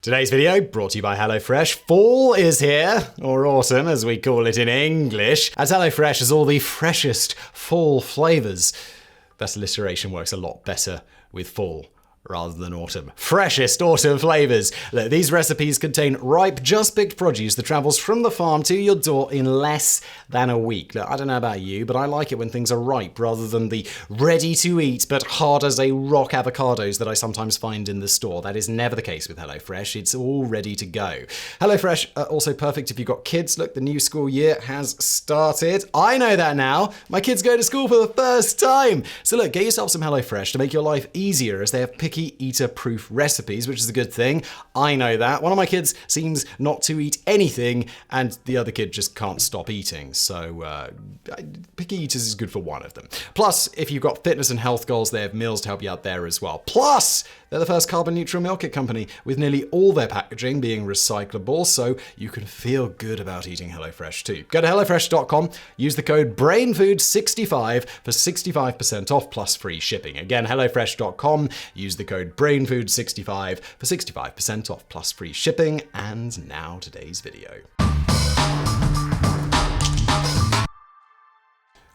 Today's video brought to you by HelloFresh. Fall is here, or autumn as we call it in English, as HelloFresh has all the freshest fall flavours. That alliteration works a lot better with fall rather than autumn. Freshest autumn flavours. Look, these recipes contain ripe, just picked produce that travels from the farm to your door in less than a week. Look, I don't know about you, but I like it when things are ripe rather than the ready-to-eat but hard as a rock avocados that I sometimes find in the store. That is never the case with HelloFresh. It's all ready to go. HelloFresh are also perfect if you've got kids. Look, the new school year has started. I know that now. My kids go to school for the first time. So look, get yourself some HelloFresh to make your life easier, as they have picky eater-proof recipes, which is a good thing. I know that. One of my kids seems not to eat anything, and the other kid just can't stop eating. So picky eaters is good for one of them. Plus, if you've got fitness and health goals, they have meals to help you out there as well. Plus, they're the first carbon-neutral meal kit company, with nearly all their packaging being recyclable, so you can feel good about eating HelloFresh too. Go to HelloFresh.com, use the code BRAINFOOD65 for 65% off plus free shipping. Again, HelloFresh.com, use the code BRAINFOOD65 for 65% off plus free shipping. And now today's video.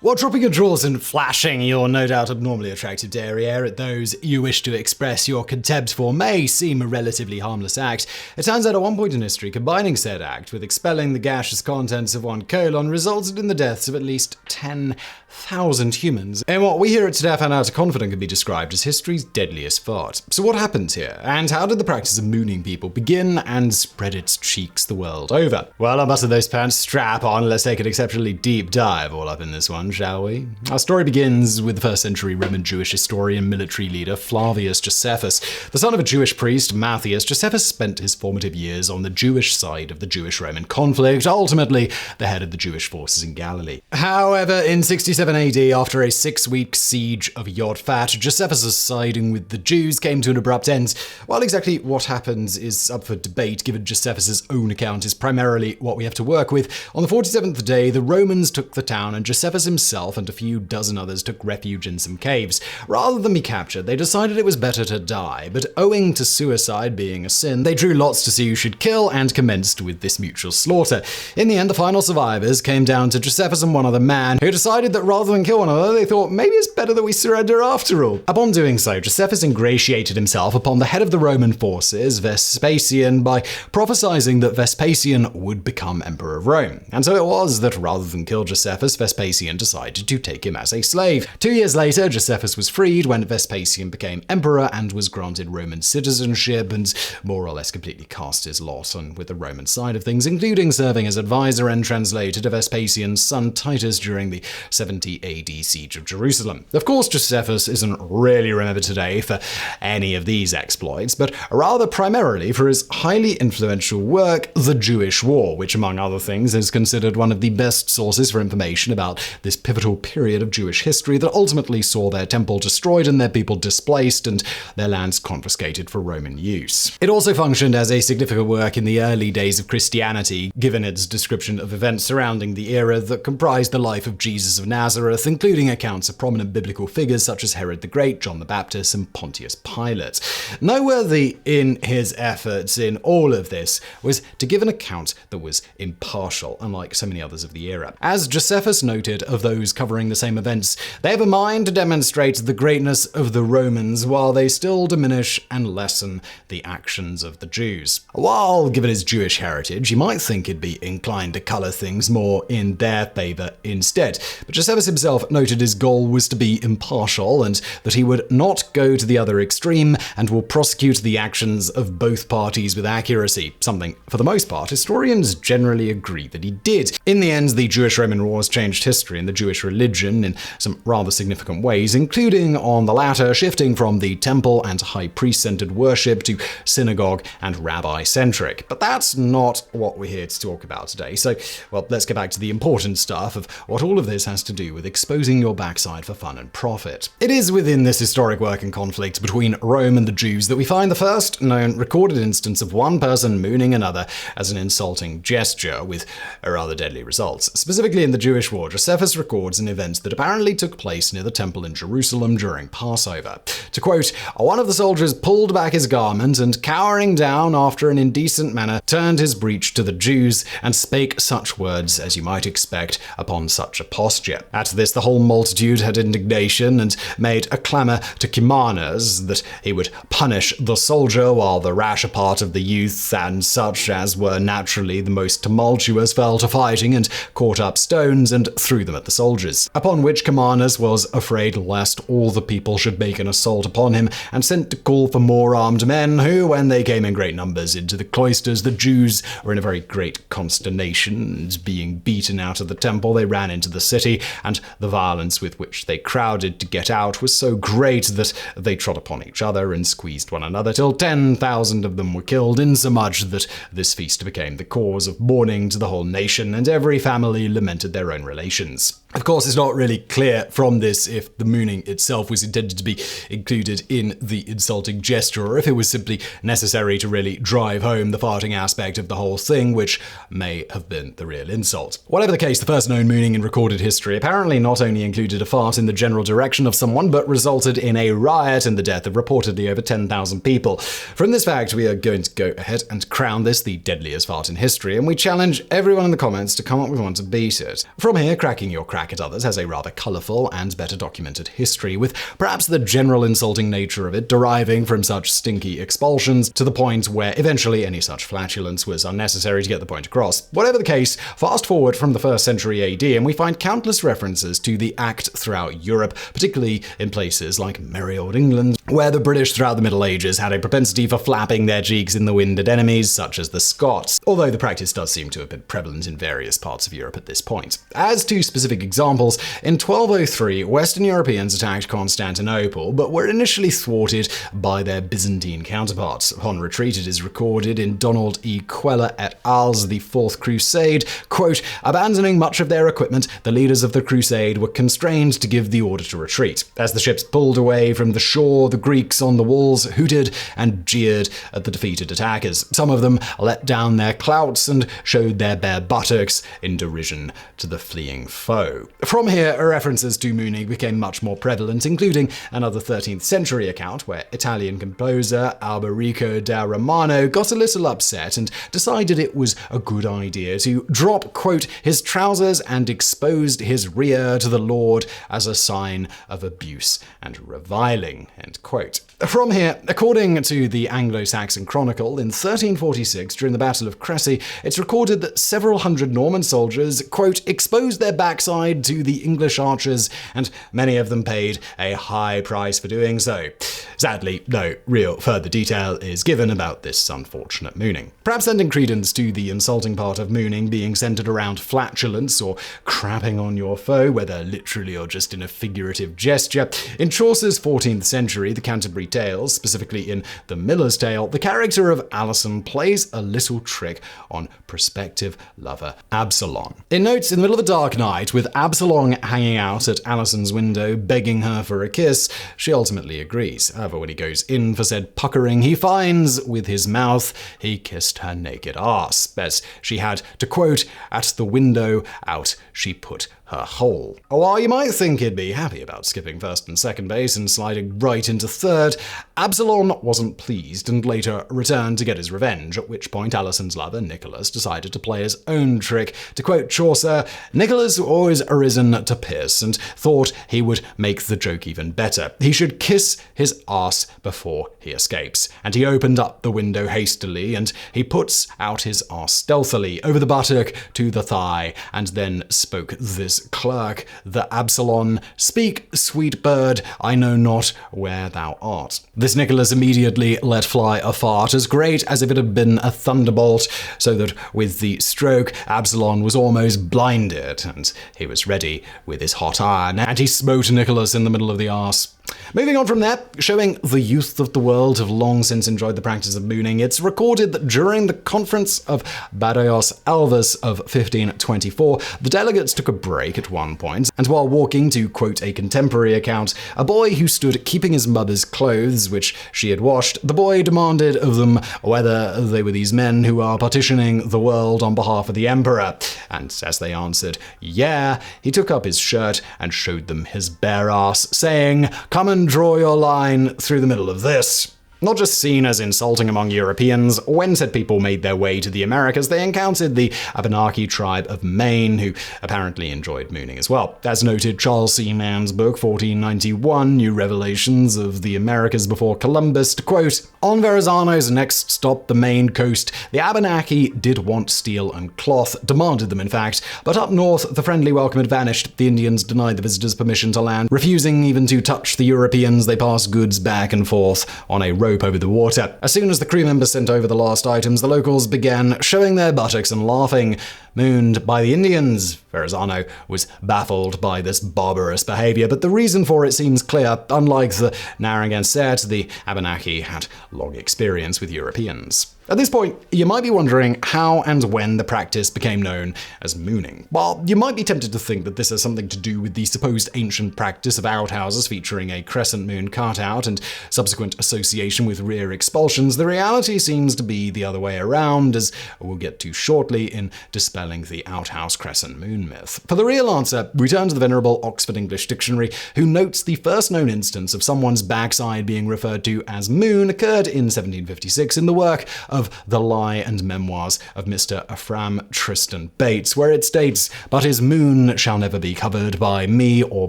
While dropping your drawers and flashing your no doubt abnormally attractive derriere at those you wish to express your contempt for may seem a relatively harmless act, it turns out at one point in history, combining said act with expelling the gaseous contents of one colon resulted in the deaths of at least 10,000 humans, in what we here at Today Found Out are confident can be described as history's deadliest fart. So what happened here, and how did the practice of mooning people begin and spread its cheeks the world over? Well, unbutton those pants, strap on, let's take an exceptionally deep dive all up in this one, shall we? Our story begins with the first century Roman Jewish historian, military leader Flavius Josephus. The son of a Jewish priest, Matthias, Josephus spent his formative years on the Jewish side of the Jewish-Roman conflict, ultimately the head of the Jewish forces in Galilee. However, in 67 AD, after a 6-week siege of Yodfat, Josephus' siding with the Jews came to an abrupt end. While exactly what happens is up for debate, given Josephus' own account is primarily what we have to work with, on the 47th day, the Romans took the town and Josephus himself and a few dozen others took refuge in some caves. Rather than be captured, they decided it was better to die, but owing to suicide being a sin, they drew lots to see who should kill and commenced with this mutual slaughter. In the end, the final survivors came down to Josephus and one other man, who decided that rather than kill one another, they thought maybe it's better that we surrender after all. Upon doing so, Josephus ingratiated himself upon the head of the Roman forces, Vespasian, by prophesying that Vespasian would become emperor of Rome. And so it was that rather than kill Josephus, Vespasian decided to take him as a slave. 2 years later, Josephus was freed when Vespasian became emperor and was granted Roman citizenship and more or less completely cast his lot on with the Roman side of things, including serving as advisor and translator to Vespasian's son Titus during the 70 AD siege of Jerusalem. Of course, Josephus isn't really remembered today for any of these exploits, but rather primarily for his highly influential work, The Jewish War, which among other things is considered one of the best sources for information about this pivotal period of Jewish history that ultimately saw their temple destroyed and their people displaced and their lands confiscated for Roman use. It also functioned as a significant work in the early days of Christianity, given its description of events surrounding the era that comprised the life of Jesus of Nazareth, including accounts of prominent biblical figures such as Herod the Great, John the Baptist, and Pontius Pilate. Noteworthy in his efforts in all of this was to give an account that was impartial, unlike so many others of the era. As Josephus noted of those covering the same events, they have a mind to demonstrate the greatness of the Romans while they still diminish and lessen the actions of the Jews. While, given his Jewish heritage, you might think he'd be inclined to color things more in their favor instead. But Josephus himself noted his goal was to be impartial and that he would not go to the other extreme and will prosecute the actions of both parties with accuracy, something, for the most part, historians generally agree that he did. In the end, the Jewish-Roman wars changed history and the Jewish religion in some rather significant ways, including on the latter shifting from the temple and high priest-centered worship to synagogue and rabbi-centric. But that's not what we're here to talk about today. So, well, let's get back to the important stuff of what all of this has to do with exposing your backside for fun and profit. It is within this historic work and conflict between Rome and the Jews that we find the first known recorded instance of one person mooning another as an insulting gesture with rather deadly results. Specifically in the Jewish War, Josephus records an event that apparently took place near the temple in Jerusalem during Passover. To quote, one of the soldiers pulled back his garment and, cowering down after an indecent manner, turned his breech to the Jews and spake such words as you might expect upon such a posture. At this the whole multitude had indignation and made a clamour to Kimanas that he would punish the soldier, while the rasher part of the youth and such as were naturally the most tumultuous fell to fighting and caught up stones and threw them at the soldiers. Upon which Kimanas was afraid lest all the people should make an assault upon him, and sent to call for more armed men, who, when they came in great numbers into the cloisters, the Jews were in a very great consternation, and being beaten out of the temple, they ran into the city, and the violence with which they crowded to get out was so great that they trod upon each other and squeezed one another, till 10,000 of them were killed, insomuch that this feast became the cause of mourning to the whole nation, and every family lamented their own relations. Of course, it's not really clear from this if the mooning itself was intended to be included in the insulting gesture, or if it was simply necessary to really drive home the farting aspect of the whole thing, which may have been the real insult. Whatever the case, the first known mooning in recorded history apparently not only included a fart in the general direction of someone, but resulted in a riot and the death of reportedly over 10,000 people. From this fact, we are going to go ahead and crown this the deadliest fart in history, and we challenge everyone in the comments to come up with one to beat it. From here, cracking your crack at others has a rather colourful and better documented history, with perhaps the general insulting nature of it deriving from such stinky expulsions to the point where eventually any such flatulence was unnecessary to get the point across. Whatever the case, fast forward from the 1st century AD and we find countless references to the act throughout Europe, particularly in places like merry old England, where the British throughout the Middle Ages had a propensity for flapping their cheeks in the wind at enemies such as the Scots, although the practice does seem to have been prevalent in various parts of Europe at this point. As to specific examples, in 1203, Western Europeans attacked Constantinople, but were initially thwarted by their Byzantine counterparts. Upon retreat, it is recorded in Donald E. Queller et al.'s The Fourth Crusade, quote, abandoning much of their equipment, the leaders of the crusade were constrained to give the order to retreat. As the ships pulled away from the shore, the Greeks on the walls hooted and jeered at the defeated attackers. Some of them let down their clouts and showed their bare buttocks in derision to the fleeing foe. From here, references to mooning became much more prevalent, including another 13th century account where Italian composer Alberico da Romano got a little upset and decided it was a good idea to drop, quote, his trousers and exposed his rear to the Lord as a sign of abuse and reviling, end quote. From here, according to the Anglo-Saxon Chronicle, in 1346, during the Battle of Crecy, it's recorded that several hundred Norman soldiers, quote, exposed their backside to the English archers, and many of them paid a high price for doing so. Sadly, no real further detail is given about this unfortunate mooning. Perhaps lending credence to the insulting part of mooning being centered around flatulence or crapping on your foe, whether literally or just in a figurative gesture, in Chaucer's 14th century, the Canterbury Tales, specifically in The Miller's Tale, the character of Alison plays a little trick on prospective lover Absalom. It notes in the middle of a dark night, with Absalom hanging out at Alison's window begging her for a kiss, she ultimately agrees. However, when he goes in for said puckering, he finds with his mouth he kissed her naked arse, as she had, to quote, at the window out she put her hole. While you might think he'd be happy about skipping first and second base and sliding right into third, Absalom wasn't pleased and later returned to get his revenge, at which point Alison's lover, Nicholas, decided to play his own trick. To quote Chaucer, Nicholas always arisen to piss and thought he would make the joke even better. He should kiss his arse before he escapes. And he opened up the window hastily and he puts out his arse stealthily over the buttock to the thigh and then spoke this clerk, the Absalom, speak, sweet bird, I know not where thou art. This Nicholas immediately let fly a fart as great as if it had been a thunderbolt, so that with the stroke Absalom was almost blinded, and he was ready with his hot iron, and he smote Nicholas in the middle of the arse. Moving on from there, showing the youth of the world have long since enjoyed the practice of mooning, it's recorded that during the Conference of Barrios Alves of 1524, the delegates took a break at one point, and while walking, to quote a contemporary account, a boy who stood keeping his mother's clothes, which she had washed, the boy demanded of them whether they were these men who are partitioning the world on behalf of the emperor. And as they answered, yeah, he took up his shirt and showed them his bare ass, saying, "Come and draw your line through the middle of this." Not just seen as insulting among Europeans, when said people made their way to the Americas, they encountered the Abenaki tribe of Maine, who apparently enjoyed mooning as well. As noted, Charles C. Mann's book, 1491, New Revelations of the Americas Before Columbus, to quote, "On Verrazano's next stop, the Maine coast, the Abenaki did want steel and cloth, demanded them in fact, but up north the friendly welcome had vanished. The Indians denied the visitors permission to land, refusing even to touch the Europeans. They passed goods back and forth on a rope over the water. As soon as the crew members sent over the last items, the locals began showing their buttocks and laughing. Mooned by the Indians, Verrazano was baffled by this barbarous behavior, but the reason for it seems clear. Unlike the Narragansett, the Abenaki had long experience with Europeans. At this point, you might be wondering how and when the practice became known as mooning. While you might be tempted to think that this has something to do with the supposed ancient practice of outhouses featuring a crescent moon cutout and subsequent association with rear expulsions, the reality seems to be the other way around, as we'll get to shortly in dispelling the outhouse crescent moon myth. For the real answer, we turn to the venerable Oxford English Dictionary, who notes the first known instance of someone's backside being referred to as moon occurred in 1756 in the work of The Lie and Memoirs of Mr. Ephraim Tristan Bates, where it states, "But his moon shall never be covered by me or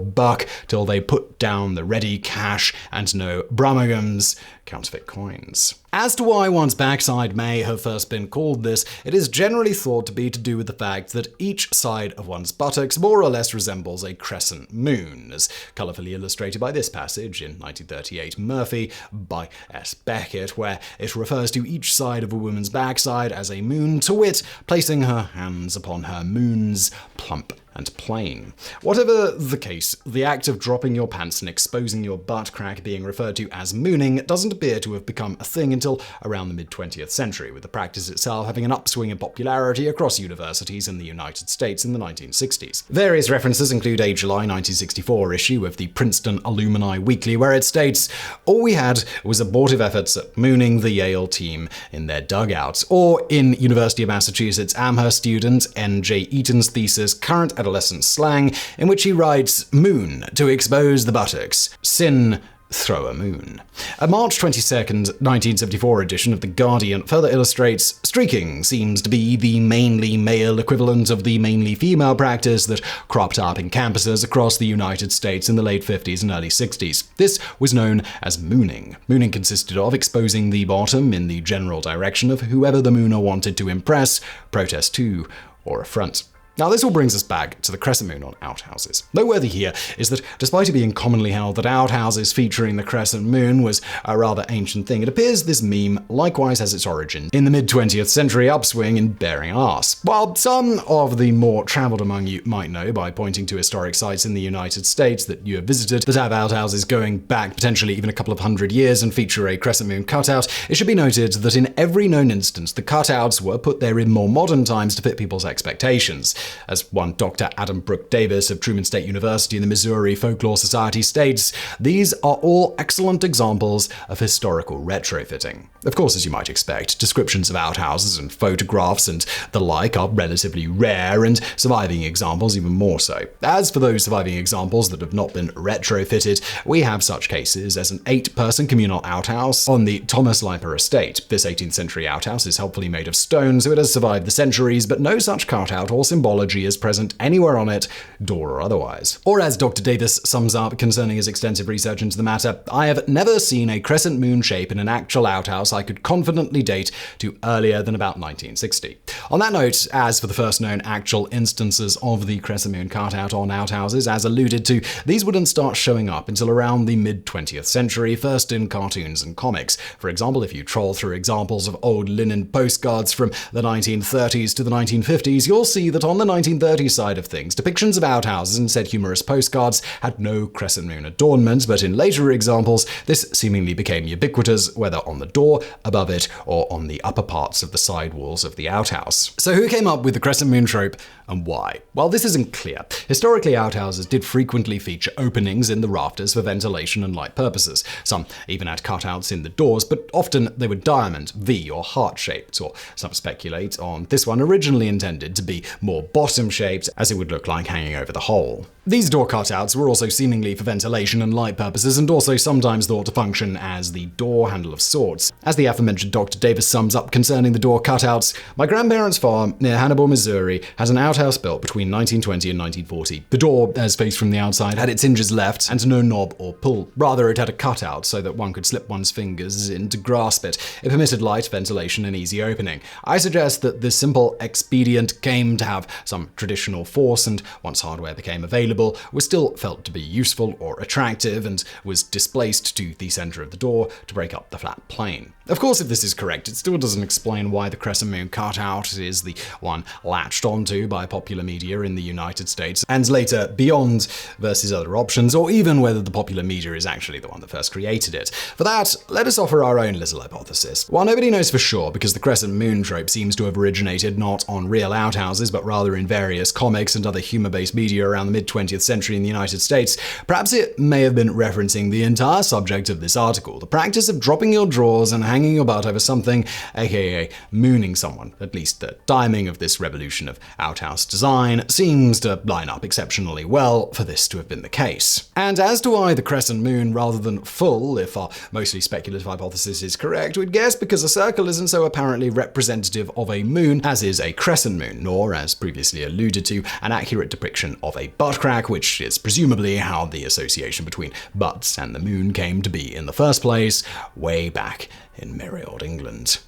Buck till they put down the ready cash and no Brummagums," counterfeit coins. As to why one's backside may have first been called this, it is generally thought to be to do with the fact that each side of one's buttocks more or less resembles a crescent moon, as colourfully illustrated by this passage in 1938 Murphy by S. Beckett, where it refers to each side of a woman's backside as a moon, to wit, placing her hands upon her moons, plump and plain. Whatever the case, the act of dropping your pants and exposing your butt crack being referred to as mooning doesn't appear to have become a thing until around the mid-20th century, with the practice itself having an upswing in popularity across universities in the United States in the 1960s. Various references include a July 1964 issue of the Princeton Alumni Weekly, where it states, "All we had was abortive efforts at mooning the Yale team in their dugouts," or in University of Massachusetts Amherst student N.J. Eaton's thesis, Current Adolescent Slang, in which he writes, "Moon, to expose the buttocks. Sin, throw a moon." A March 22nd, 1974 edition of The Guardian further illustrates, "Streaking seems to be the mainly male equivalent of the mainly female practice that cropped up in campuses across the United States in the late 50s and early 60s. This was known as mooning. Mooning consisted of exposing the bottom in the general direction of whoever the mooner wanted to impress, protest to, or affront." Now, this all brings us back to the crescent moon on outhouses. Noteworthy here is that despite it being commonly held that outhouses featuring the crescent moon was a rather ancient thing, it appears this meme likewise has its origin in the mid-20th century upswing in bearing arse. While some of the more travelled among you might know by pointing to historic sites in the United States that you have visited that have outhouses going back potentially even a couple of hundred years and feature a crescent moon cutout, it should be noted that in every known instance the cutouts were put there in more modern times to fit people's expectations. As one Dr. Adam Brooke Davis of Truman State University in the Missouri Folklore Society states, "These are all excellent examples of historical retrofitting." Of course, as you might expect, descriptions of outhouses and photographs and the like are relatively rare, and surviving examples even more so. As for those surviving examples that have not been retrofitted, we have such cases as an 8-person communal outhouse on the Thomas Leiper estate. This 18th century outhouse is helpfully made of stone, so it has survived the centuries, but no such cutout or symbology is present anywhere on it, door or otherwise. Or as Dr. Davis sums up concerning his extensive research into the matter, "I have never seen a crescent moon shape in an actual outhouse I could confidently date to earlier than about 1960. On that note, as for the first known actual instances of the crescent moon cutout on outhouses, as alluded to, these wouldn't start showing up until around the mid-20th century, first in cartoons and comics. For example, if you troll through examples of old linen postcards from the 1930s to the 1950s, you'll see that on the the 1930s side of things, depictions of outhouses and said humorous postcards had no crescent moon adornment, but in later examples, this seemingly became ubiquitous, whether on the door, above it, or on the upper parts of the side walls of the outhouse. So who came up with the crescent moon trope, and why? Well, this isn't clear. Historically, outhouses did frequently feature openings in the rafters for ventilation and light purposes. Some even had cutouts in the doors, but often they were diamond, V, or heart-shaped, or some speculate on this one originally intended to be more bottom-shaped, as it would look like hanging over the hole. These door cutouts were also seemingly for ventilation and light purposes, and also sometimes thought to function as the door handle of sorts. As the aforementioned Dr. Davis sums up concerning the door cutouts, "My grandparents' farm near Hannibal, Missouri, has an outhouse built between 1920 and 1940. The door, as faced from the outside, had its hinges left and no knob or pull. Rather, it had a cutout so that one could slip one's fingers in to grasp it. It permitted light, ventilation, and easy opening. I suggest that this simple expedient came to have some traditional force, and once hardware became available, was still felt to be useful or attractive, and was displaced to the center of the door to break up the flat plane." Of course, if this is correct, it still doesn't explain why the crescent moon cutout is the one latched onto by popular media in the United States, and later beyond versus other options, or even whether the popular media is actually the one that first created it. For that, let us offer our own little hypothesis. While nobody knows for sure, because the crescent moon trope seems to have originated not on real outhouses, but rather in various comics and other humor-based media around the mid-20th century in the United States, perhaps it may have been referencing the entire subject of this article, the practice of dropping your drawers and hanging your butt over something, aka mooning someone. At least the timing of this revolution of outhouse design seems to line up exceptionally well for this to have been the case. And as to why the crescent moon rather than full, if our mostly speculative hypothesis is correct, we'd guess because a circle isn't so apparently representative of a moon as is a crescent moon, nor, as previously alluded to, an accurate depiction of a butt crack, which is presumably how the association between butts and the moon came to be in the first place, way back in merry old England.